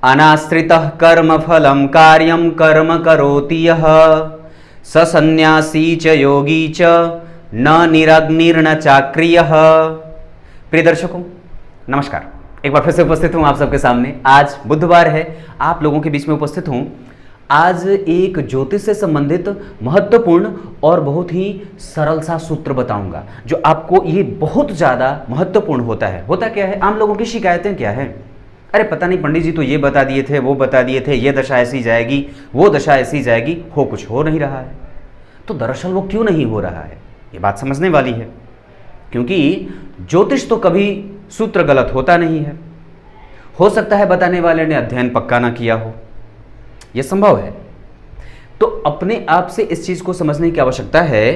अनाश्रितः कर्मफलं कार्यं कर्म करोति यः स सन्न्यासी च योगी च न निरग्निर्न चाक्रियः। प्रिय दर्शकों नमस्कार, एक बार फिर से उपस्थित हूं आप सबके सामने। आज बुधवार है, आप लोगों के बीच में उपस्थित हूं। आज एक ज्योतिष से संबंधित महत्वपूर्ण और बहुत ही सरल सा सूत्र बताऊंगा जो आपको ये बहुत ज़्यादा महत्वपूर्ण होता है। होता क्या है, आम लोगों की शिकायतें क्या है, अरे पता नहीं पंडित जी तो ये बता दिए थे, वो बता दिए थे, ये दशा ऐसी जाएगी, वो दशा ऐसी जाएगी, हो कुछ हो नहीं रहा है। तो दरअसल वो क्यों नहीं हो रहा है, ये बात समझने वाली है। क्योंकि ज्योतिष तो कभी सूत्र गलत होता नहीं है। हो सकता है बताने वाले ने अध्ययन पक्का ना किया हो, यह संभव है। तो अपने आप से इस चीज को समझने की आवश्यकता है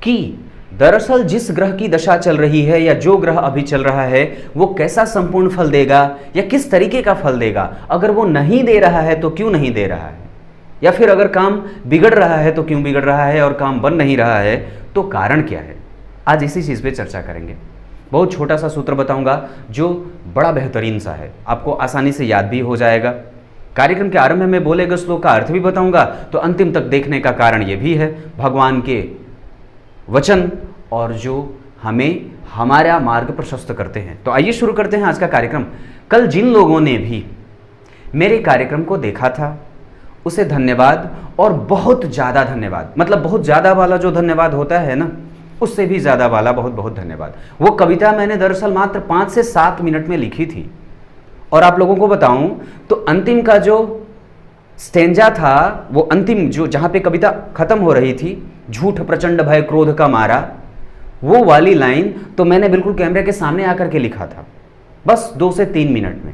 कि दरअसल जिस ग्रह की दशा चल रही है या जो ग्रह अभी चल रहा है वो कैसा संपूर्ण फल देगा या किस तरीके का फल देगा। अगर वो नहीं दे रहा है तो क्यों नहीं दे रहा है, या फिर अगर काम बिगड़ रहा है तो क्यों बिगड़ रहा है और काम बन नहीं रहा है तो कारण क्या है। आज इसी चीज़ पे चर्चा करेंगे। बहुत छोटा सा सूत्र बताऊंगा जो बड़ा बेहतरीन सा है, आपको आसानी से याद भी हो जाएगा। कार्यक्रम के आरंभ में बोले गए श्लोक का अर्थ भी बताऊंगा, तो अंतिम तक देखने का कारण ये भी है भगवान के वचन और जो हमें हमारा मार्ग प्रशस्त करते हैं। तो आइए शुरू करते हैं आज का कार्यक्रम। कल जिन लोगों ने भी मेरे कार्यक्रम को देखा था उसे धन्यवाद, और बहुत ज़्यादा धन्यवाद। मतलब बहुत ज़्यादा वाला जो धन्यवाद होता है ना, उससे भी ज़्यादा वाला बहुत बहुत धन्यवाद। वो कविता मैंने दरअसल मात्र 5 से 7 मिनट में लिखी थी, और आप लोगों को बताऊं तो अंतिम का जो स्टेंजा था, वो अंतिम जो जहाँ पे कविता खत्म हो रही थी, झूठ प्रचंड भय क्रोध का मारा, वो वाली लाइन तो मैंने बिल्कुल कैमरे के सामने आकर के लिखा था, बस 2 से 3 मिनट में।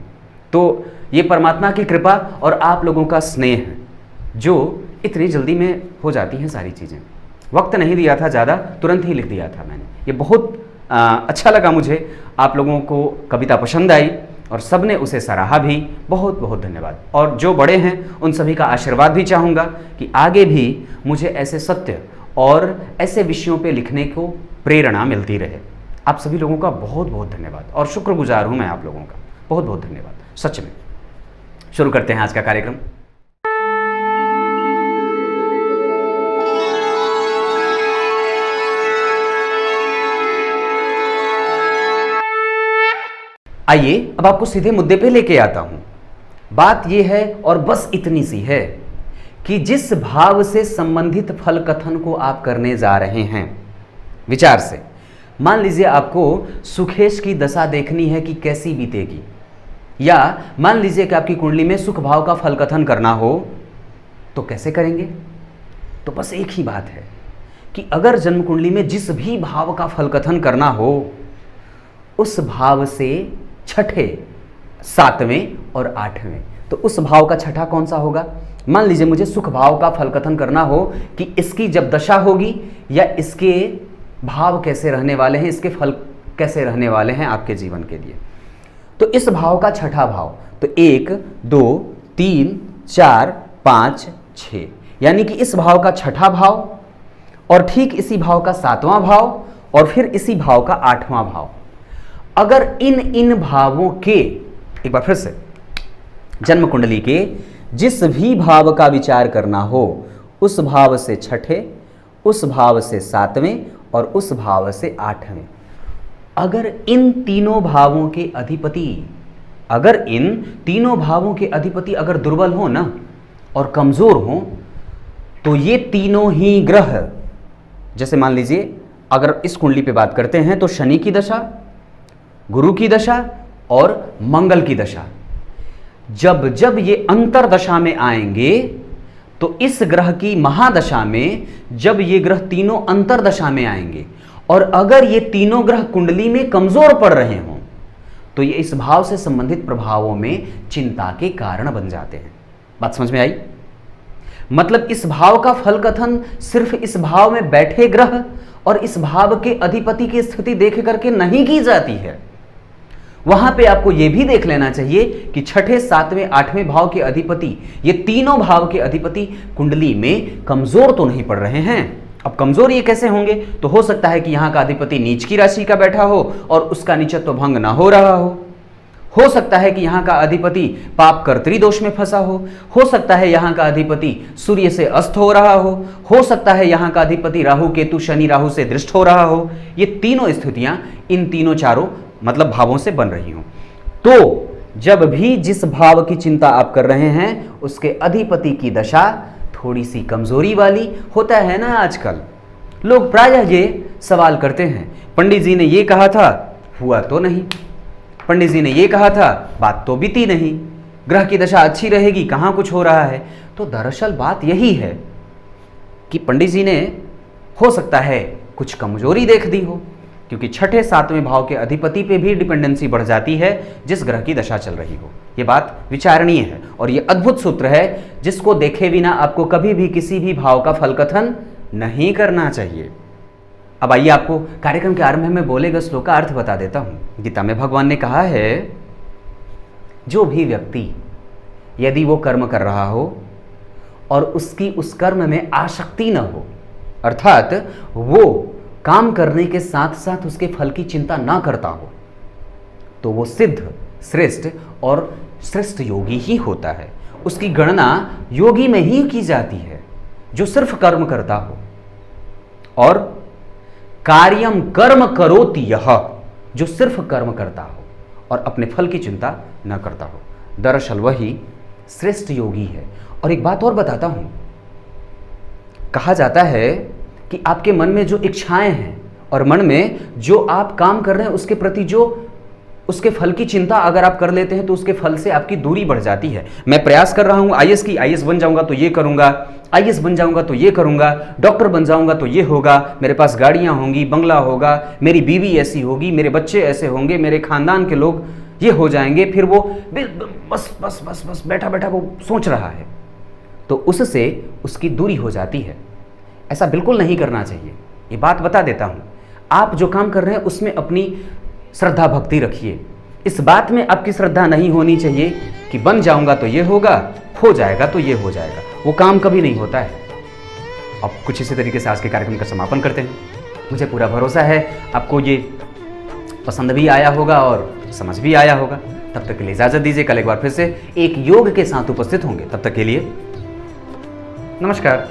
तो ये परमात्मा की कृपा और आप लोगों का स्नेह है जो इतनी जल्दी में हो जाती हैं सारी चीज़ें। वक्त नहीं दिया था ज़्यादा, तुरंत ही लिख दिया था मैंने। ये बहुत अच्छा लगा मुझे, आप लोगों को कविता पसंद आई और सबने उसे सराहा भी। बहुत बहुत धन्यवाद। और जो बड़े हैं उन सभी का आशीर्वाद भी चाहूँगा कि आगे भी मुझे ऐसे सत्य और ऐसे विषयों पे लिखने को प्रेरणा मिलती रहे। आप सभी लोगों का बहुत बहुत धन्यवाद और शुक्रगुजार हूँ मैं आप लोगों का। बहुत बहुत धन्यवाद सच में। शुरू करते हैं आज का कार्यक्रम। आइए अब आपको सीधे मुद्दे पे लेके आता हूं। बात यह है और बस इतनी सी है कि जिस भाव से संबंधित फल कथन को आप करने जा रहे हैं, विचार से मान लीजिए आपको सुखेश की दशा देखनी है कि कैसी बीतेगी, या मान लीजिए कि आपकी कुंडली में सुख भाव का फल कथन करना हो, तो कैसे करेंगे। तो बस एक ही बात है कि अगर जन्म कुंडली में जिस भी भाव का फल कथन करना हो उस भाव से छठे, 7वें और 8वें, तो उस भाव का छठा कौन सा होगा। मान लीजिए मुझे सुख भाव का फल कथन करना हो कि इसकी जब दशा होगी या इसके भाव कैसे रहने वाले हैं, इसके फल कैसे रहने वाले हैं आपके जीवन के लिए, तो इस भाव का छठा भाव, तो 1 2 3 4 5 6, यानी कि इस भाव का छठा भाव और ठीक इसी भाव का 7वां भाव और फिर इसी भाव का 8वां भाव। अगर इन भावों के, एक बार फिर से, जन्म कुंडली के जिस भी भाव का विचार करना हो उस भाव से छठे, उस भाव से 7वें और उस भाव से 8वें, अगर इन तीनों भावों के अधिपति, अगर दुर्बल हो ना और कमजोर हो, तो ये तीनों ही ग्रह, जैसे मान लीजिए अगर इस कुंडली पे बात करते हैं तो शनि की दशा, गुरु की दशा और मंगल की दशा, जब जब ये अंतर दशा में आएंगे तो इस ग्रह की महादशा में जब ये ग्रह तीनों अंतर दशा में आएंगे और अगर ये तीनों ग्रह कुंडली में कमजोर पड़ रहे हों तो ये इस भाव से संबंधित प्रभावों में चिंता के कारण बन जाते हैं। बात समझ में आई। मतलब इस भाव का फल कथन सिर्फ इस भाव में बैठे ग्रह और इस भाव के अधिपति की स्थिति देख करके नहीं की जाती है। वहां पे आपको यह भी देख लेना चाहिए कि छठे, 7वें, 8वें भाव के अधिपति, ये तीनों भाव के अधिपति कुंडली में कमजोर तो नहीं पड़ रहे हैं। अब कमजोर ये कैसे होंगे, तो हो सकता है कि यहां का अधिपति नीच की राशि का बैठा हो और उसका नीचत्व भंग ना हो रहा हो सकता है कि यहाँ का अधिपति पाप कर्तरी दोष में फंसा हो सकता है यहाँ का अधिपति सूर्य से अस्त हो रहा हो सकता है यहाँ का अधिपति राहु केतु शनि राहु से दृष्ट हो रहा हो। ये तीनों स्थितियां इन तीनों चारों मतलब भावों से बन रही हो। तो जब भी जिस भाव की चिंता आप कर रहे हैं उसके अधिपति की दशा थोड़ी सी कमजोरी वाली होता है ना। आजकल लोग प्रायः ये सवाल करते हैं, पंडित जी ने ये कहा था हुआ तो नहीं, पंडित जी ने ये कहा था बात तो बीती नहीं, ग्रह की दशा अच्छी रहेगी कहाँ कुछ हो रहा है। तो दरअसल बात यही है कि पंडित जी ने हो सकता है कुछ कमजोरी देख दी हो, क्योंकि छठे सातवें भाव के अधिपति पे भी डिपेंडेंसी बढ़ जाती है जिस ग्रह की दशा चल रही हो। ये बात विचारणीय है और ये अद्भुत सूत्र है जिसको देखे बिना आपको कभी भी किसी भी भाव का फल कथन नहीं करना चाहिए। अब आइए आपको कार्यक्रम के आरंभ में बोले गए श्लोक का अर्थ बता देता हूं। गीता में भगवान ने कहा है, जो भी व्यक्ति यदि वो कर्म कर रहा हो और उसकी उस कर्म में आसक्ति न हो, अर्थात वो काम करने के साथ साथ उसके फल की चिंता ना करता हो, तो वो सिद्ध श्रेष्ठ और श्रेष्ठ योगी ही होता है। उसकी गणना योगी में ही की जाती है जो सिर्फ कर्म करता हो। और कार्यम कर्म करोति यह, जो सिर्फ कर्म करता हो और अपने फल की चिंता न करता हो, दरअसल वही श्रेष्ठ योगी है। और एक बात और बताता हूं, कहा जाता है कि आपके मन में जो इच्छाएं हैं और मन में जो आप काम कर रहे हैं उसके प्रति जो उसके फल की चिंता अगर आप कर लेते हैं तो उसके फल से आपकी दूरी बढ़ जाती है। मैं प्रयास कर रहा हूं आईएएस की, आईएएस बन जाऊंगा तो ये करूंगा, आईएएस बन जाऊंगा तो ये करूंगा, डॉक्टर बन जाऊंगा तो ये होगा, मेरे पास गाड़ियां होंगी, बंगला होगा, मेरी बीवी ऐसी होगी, मेरे बच्चे ऐसे होंगे, मेरे खानदान के लोग ये हो जाएंगे। फिर वो बस बस बस बस बैठा बैठा वो सोच रहा है, तो उससे उसकी दूरी हो जाती है। ऐसा बिल्कुल नहीं करना चाहिए। ये बात बता देता हूं, आप जो काम कर रहे हैं उसमें अपनी श्रद्धा भक्ति रखिए। इस बात में आपकी श्रद्धा नहीं होनी चाहिए कि बन जाऊंगा तो ये होगा, हो जाएगा तो ये हो जाएगा। वो काम कभी नहीं होता है। अब कुछ इसी तरीके से आज के कार्यक्रम का समापन करते हैं। मुझे पूरा भरोसा है आपको ये पसंद भी आया होगा और समझ भी आया होगा। तब तक के लिए इजाजत दीजिए, कल एक बार फिर से एक योग के साथ उपस्थित होंगे। तब तक के लिए नमस्कार।